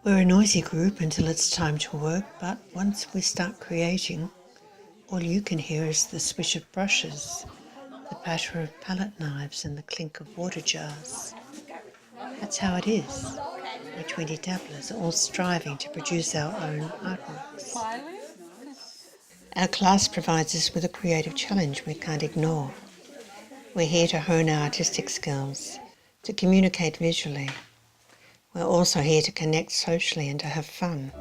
We're a noisy group until it's time to work, but once we start creating, all you can hear is the swish of brushes, the patter of palette knives and the clink of water jars. That's how it is. We're 20 dabblers, all striving to produce our own artworks. Our class provides us with a creative challenge we can't ignore. We're here to hone our artistic skills, to communicate visually. We're also here to connect socially and to have fun.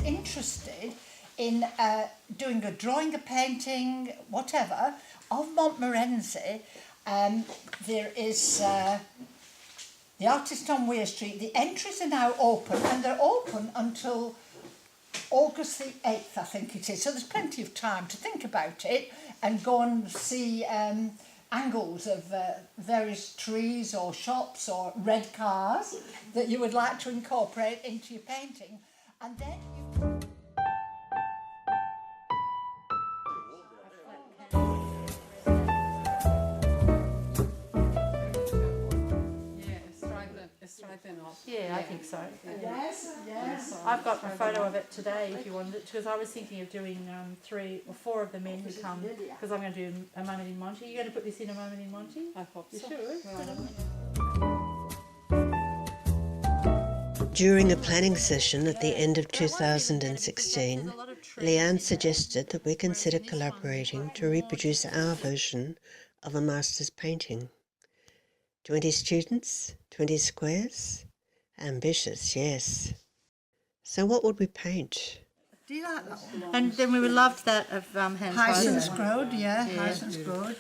Interested in doing a drawing, a painting, whatever, of Montmorency. There is the artist on Weir Street. The entries are now open, and they're open until August the 8th, I think it is. So there's plenty of time to think about it and go and see angles of various trees or shops or red cars that you would like to incorporate into your painting. And then you... Yeah, I think so. Yes, yes. I've got a photo of it today if you wanted it, because I was thinking of doing 3 or 4 of the men who come, because I'm going to do a moment in Monty. You're going to put this in a moment in Monty? I hope so. You should. During a planning session at the end of 2016, Leanne suggested that we consider collaborating to reproduce our version of a master's painting. 20 students, 20 squares? Ambitious, yes. So what would we paint? Do you like that one? And then we would love that of Hans Hyacinth Road, yeah, Hyacinth Road.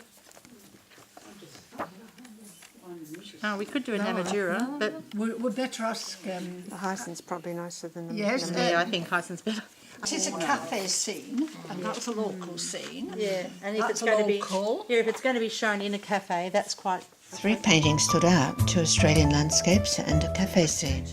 Oh, we could do an Amadura, but We'd better ask... The hyacinth's probably nicer than the... Yes, yeah, I think Hyacinth's better. it is a cafe scene, and that's a local scene. Yeah, and if That's it's going to local. be, yeah, if it's going to be shown in a cafe, that's quite. 3 paintings stood out, 2 Australian landscapes and a cafe scene. 2,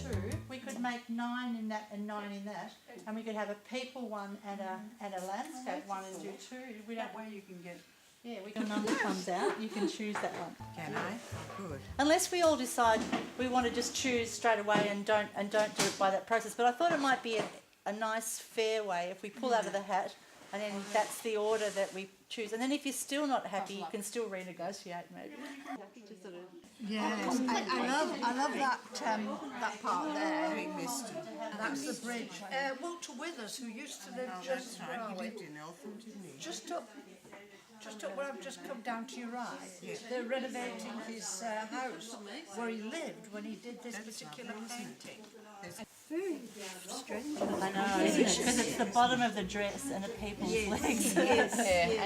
we could make 9 in that and 9 in that, and we could have a people one and a landscape one and do 2. We don't. Where you can get... Yeah, we got number comes out. You can choose that one. Can I? Good. Unless we all decide we want to just choose straight away and don't do it by that process. But I thought it might be a nice, fair way if we pull out of the hat, and then that's the order that we choose. And then if you're still not happy, you can still renegotiate maybe. Yes, I love that part there. That's the bridge. Walter Withers, who used to live just where are we? in Eltham, didn't he? Just up where I've just come down to your right. They're renovating his house where he lived when he did this particular painting. Very strange. I know, because it's the bottom of the dress and a people's legs. Yes.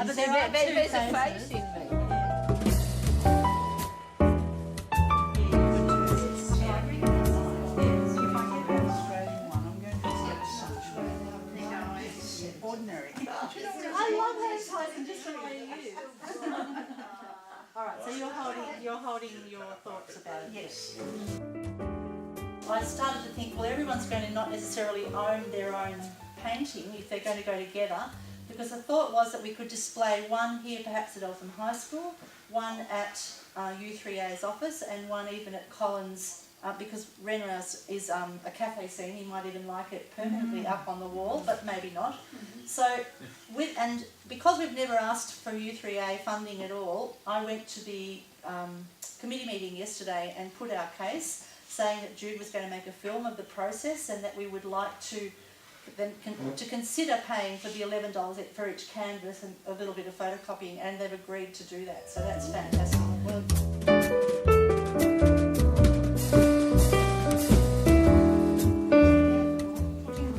But there are there's two a faces. face in me. Ordinary. I love those ties just the way you use. All right, so you're holding your thoughts about it. Yes. I started to think, well, everyone's going to not necessarily own their own painting if they're going to go together, because the thought was that we could display one here perhaps at Eltham High School, one at U3A's office, and one even at Collins, because Renra's is a cafe scene. He might even like it permanently up on the wall, but maybe not. So, and because we've never asked for U3A funding at all, I went to the committee meeting yesterday and put our case, saying that Jude was going to make a film of the process and that we would like to then to consider paying for the $11 for each canvas and a little bit of photocopying, and they've agreed to do that. So that's fantastic. Well,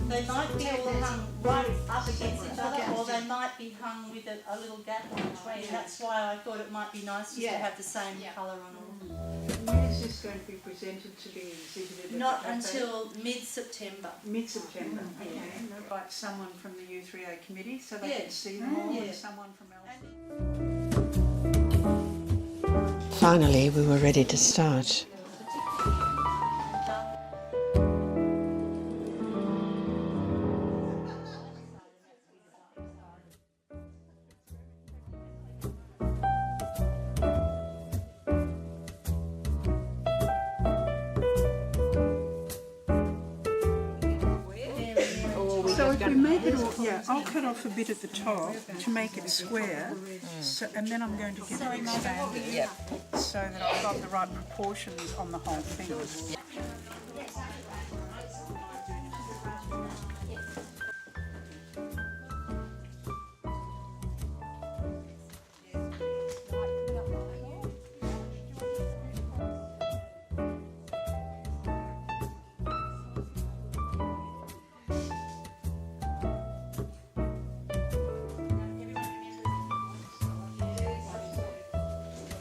they might be all hung right up against each other, or they might be hung with a little gap in between. That's why I thought it might be nice just to have the same colour on all. When is this going to be presented to be exhibited? Not until mid-September. Mid-September. Okay. Invite someone from the U3A committee so they can see them all, and someone from Eltham. Finally, we were ready to start. if we make it all, I'll cut off a bit at the top to make it square, so, and then I'm going to get it expanded so that I've got the right proportions on the whole thing.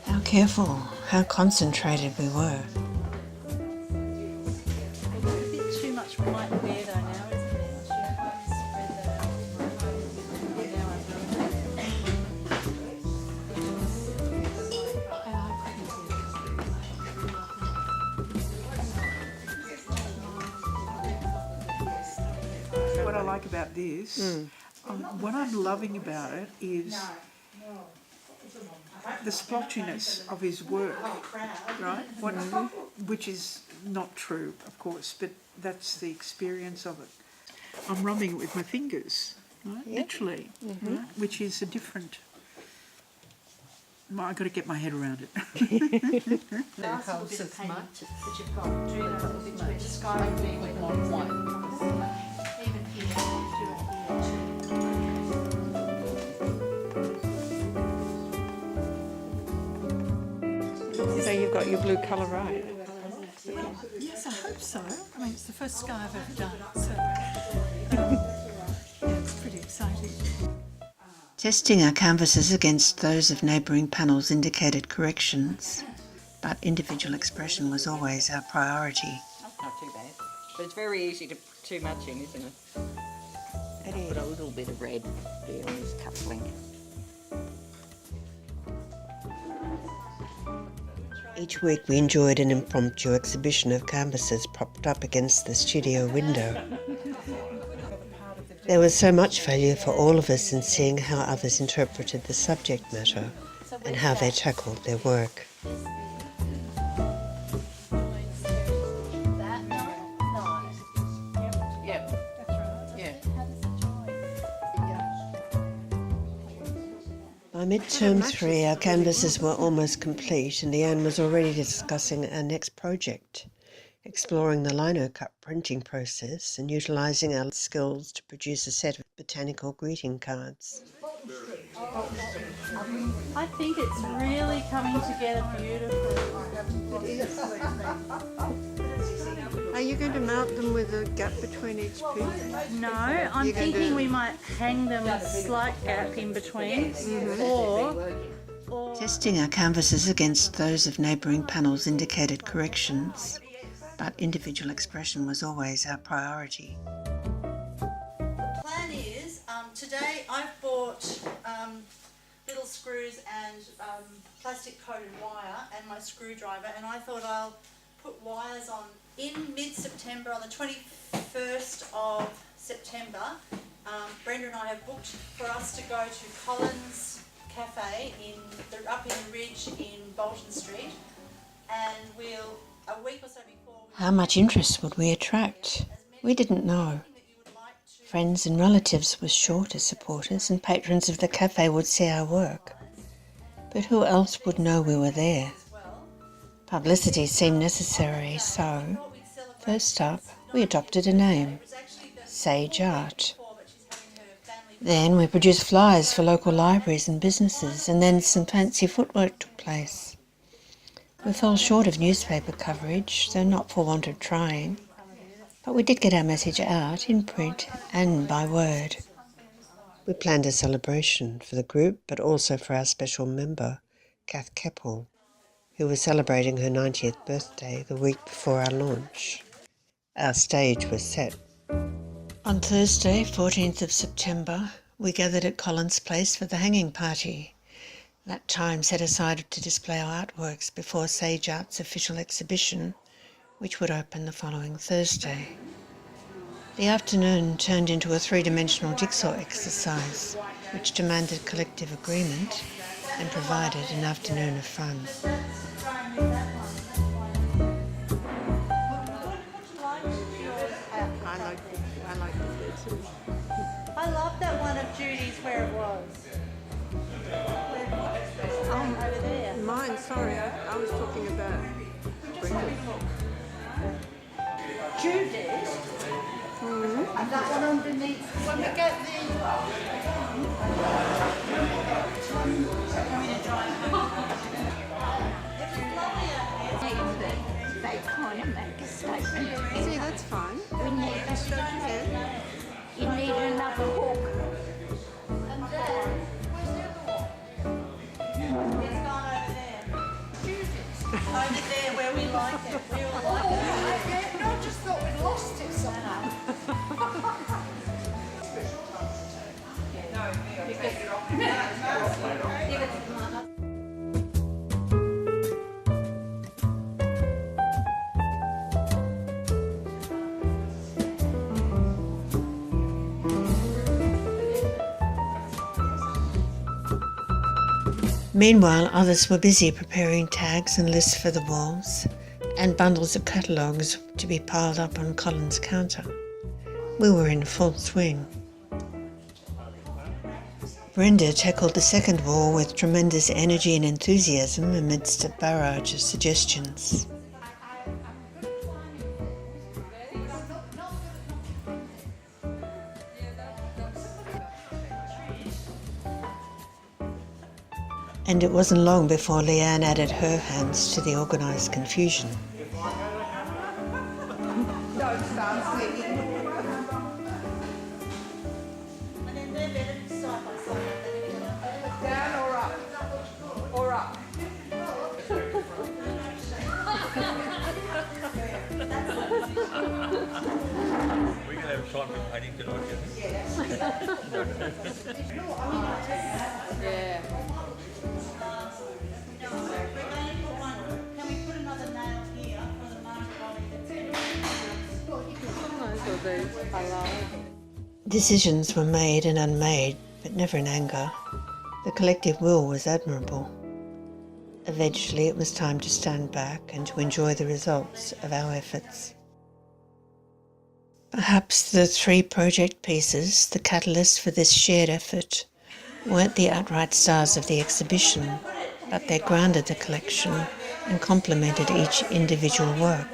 How careful, how concentrated we were. A bit too much white there though now, isn't it? What I like about this, what I'm loving about it is the splotchiness of his work, right? Which is not true, of course, but that's the experience of it. I'm rubbing it with my fingers, right? Literally, right? Which is a different. I've got to get my head around it. So you've got your blue colour right. Yes, I hope so. I mean, it's the first sky I've ever done, so it's pretty exciting. Testing our canvases against those of neighbouring panels indicated corrections, but individual expression was always our priority. That's not too bad. But it's very easy to too muching, isn't it? It is. Put a little bit of red there on his coupling. Each week we enjoyed an impromptu exhibition of canvases propped up against the studio window. There was so much value for all of us in seeing how others interpreted the subject matter and how they tackled their work. By midterm 3, our canvases were almost complete and Leanne was already discussing our next project, exploring the lino cut printing process and utilising our skills to produce a set of botanical greeting cards. I think it's really coming together beautifully. Are you going to mount them with a gap between each piece? No, I'm thinking we might hang them a slight gap in between, or Testing our canvases against those of neighbouring panels indicated corrections, but individual expression was always our priority. The plan is, today I've bought little screws and plastic coated wire and my screwdriver, and I thought I'll put wires on in mid-September, on the 21st of September. Brenda and I have booked for us to go to Collins Cafe up in the Ridge in Bolton Street, and we'll, a week or so before... How much interest would we attract? We didn't know. Friends and relatives were sure to support us, and patrons of the cafe would see our work. But who else would know we were there? Publicity seemed necessary, so first up we adopted a name, SAGEArt. Then we produced flyers for local libraries and businesses, and then some fancy footwork took place. We fell short of newspaper coverage, though not for want of trying, but we did get our message out in print and by word. We planned a celebration for the group, but also for our special member, Kath Keppel, who was celebrating her 90th birthday the week before our launch. Our stage was set. On Thursday, 14th of September, we gathered at Collins Place for the hanging party. That time set aside to display our artworks before SAGEArt's official exhibition, which would open the following Thursday. The afternoon turned into a three-dimensional jigsaw exercise, which demanded collective agreement and provided an afternoon of fun. I like the too. sorry, I was talking about Brendan. Judy's. And that one underneath. When we get the... They kind of make a statement. See, that's fine. We need you need another hook. And then, where's the other one? It's gone over there. Judy's. Over there where we like it. We all like it. No, I just thought we'd lost it somehow. Meanwhile, others were busy preparing tags and lists for the walls and bundles of catalogues to be piled up on Colin's counter. We were in full swing. Brenda tackled the second wall with tremendous energy and enthusiasm amidst a barrage of suggestions. And it wasn't long before Leanne added her hands to the organised confusion. Don't start singing. And then they're better side by side. Down or up? Or up? We're going to have time for painting tonight, Yeah. Can we put another nail here for the marker body that's Decisions were made and unmade, but never in anger. The collective will was admirable. Eventually it was time to stand back and to enjoy the results of our efforts. Perhaps the 3 project pieces, the catalyst for this shared effort, weren't the outright stars of the exhibition, but they grounded the collection and complemented each individual work.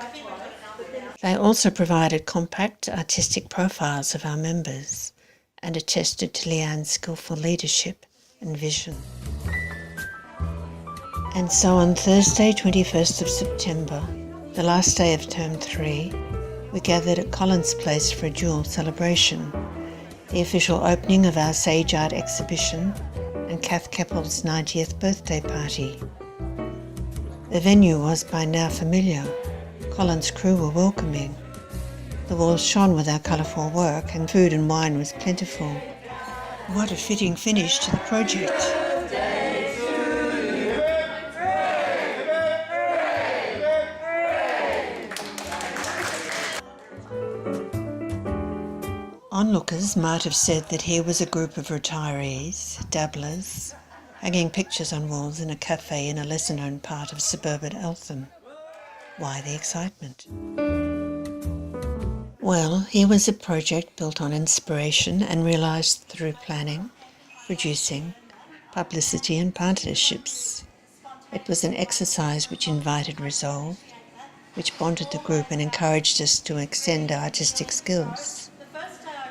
They also provided compact artistic profiles of our members and attested to Leanne's skillful leadership and vision. And so on Thursday, 21st of September, the last day of Term 3, we gathered at Colin's Place for a dual celebration, the official opening of our SAGEArt exhibition and Kath Keppel's 90th birthday party. The venue was by now familiar. Colin's crew were welcoming. The walls shone with our colourful work and food and wine was plentiful. What a fitting finish to the project. Onlookers might have said that here was a group of retirees, dabblers, hanging pictures on walls in a cafe in a lesser-known part of suburban Eltham. Why the excitement? Well, here was a project built on inspiration and realised through planning, producing, publicity and partnerships. It was an exercise which invited resolve, which bonded the group and encouraged us to extend our artistic skills.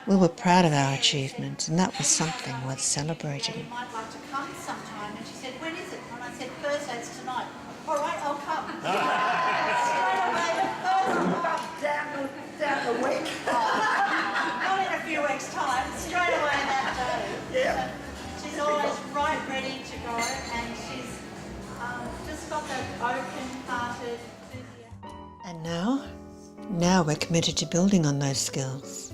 We were proud of our achievement, and that was something worth celebrating. might like to come sometime. And she said, when is it? And I said, Thursday, it's tonight. All right, I'll come. Straight away, Down the week. not in a few weeks' time, straight away that day. Yeah. So she's always right ready to go, and she's just got that open-hearted enthusiasm. And now we're committed to building on those skills.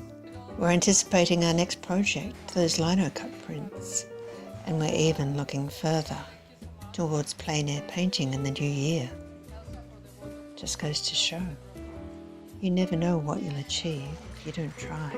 We're anticipating our next project, those lino cut prints, and we're even looking further towards plein air painting in the new year. Just goes to show, you never know what you'll achieve if you don't try.